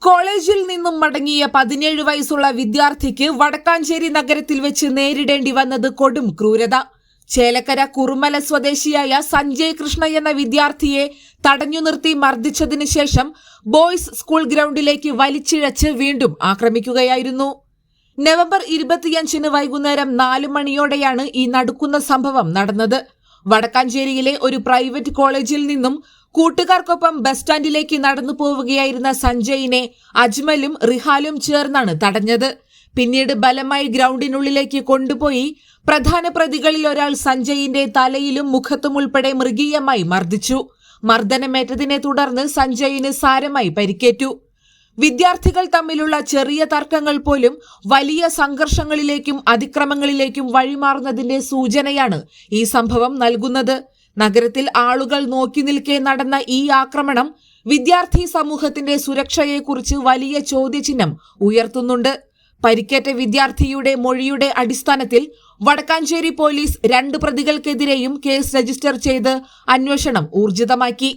കോളേജിൽ നിന്നും മടങ്ങിയ 17 വയസ്സുള്ള വിദ്യാർത്ഥിക്ക് വടക്കാഞ്ചേരി നഗരത്തിൽ വെച്ച് നേരിടേണ്ടി വന്നത് കൊടും ക്രൂരത. ചേലക്കര കുറുമല സ്വദേശിയായ സഞ്ജയ് കൃഷ്ണ എന്ന വിദ്യാർത്ഥിയെ തടഞ്ഞു നിർത്തി മർദ്ദിച്ചതിനു ശേഷം ബോയ്സ് സ്കൂൾ ഗ്രൗണ്ടിലേക്ക് വലിച്ചിഴച്ച് വീണ്ടും ആക്രമിക്കുകയായിരുന്നു. നവംബർ 25 വൈകുന്നേരം 4 മണിയോടെയാണ് ഈ നടുക്കുന്ന സംഭവം നടന്നത്. വടക്കാഞ്ചേരിയിലെ ഒരു പ്രൈവറ്റ് കോളേജിൽ നിന്നും കൂട്ടുകാർക്കൊപ്പം ബസ് സ്റ്റാൻഡിലേക്ക് നടന്നു പോവുകയായിരുന്ന സഞ്ജയിനെ അജ്മലും റിഹാലും ചേർന്നാണ് തടഞ്ഞത്. പിന്നീട് ബലമായി ഗ്രൗണ്ടിനുള്ളിലേക്ക് കൊണ്ടുപോയി പ്രധാന പ്രതികളിൽ ഒരാൾ സഞ്ജയിന്റെ തലയിലും മുഖത്തും ഉൾപ്പെടെ മൃഗീയമായി മർദ്ദിച്ചു. മർദ്ദനമേറ്റതിനെ തുടർന്ന് സഞ്ജയിന് സാരമായി പരിക്കേറ്റു. വിദ്യാർത്ഥികൾ തമ്മിലുള്ള ചെറിയ തർക്കങ്ങൾ പോലും വലിയ സംഘർഷങ്ങളിലേക്കും അതിക്രമങ്ങളിലേക്കും വഴിമാറുന്നതിന്റെ സൂചനയാണ് ഈ സംഭവം നൽകുന്നത്. നഗരത്തിൽ ആളുകൾ നോക്കി നിൽക്കെ നടന്ന ഈ ആക്രമണം വിദ്യാർത്ഥി സമൂഹത്തിന്റെ സുരക്ഷയെക്കുറിച്ച് വലിയ ചോദ്യചിഹ്നം ഉയർത്തുന്നുണ്ട്. പരിക്കേറ്റ വിദ്യാർത്ഥിയുടെ മൊഴിയുടെ അടിസ്ഥാനത്തിൽ വടക്കാഞ്ചേരി പോലീസ് 2 പ്രതികൾക്കെതിരെയും കേസ് രജിസ്റ്റർ ചെയ്ത് അന്വേഷണം ഊർജിതമാക്കി.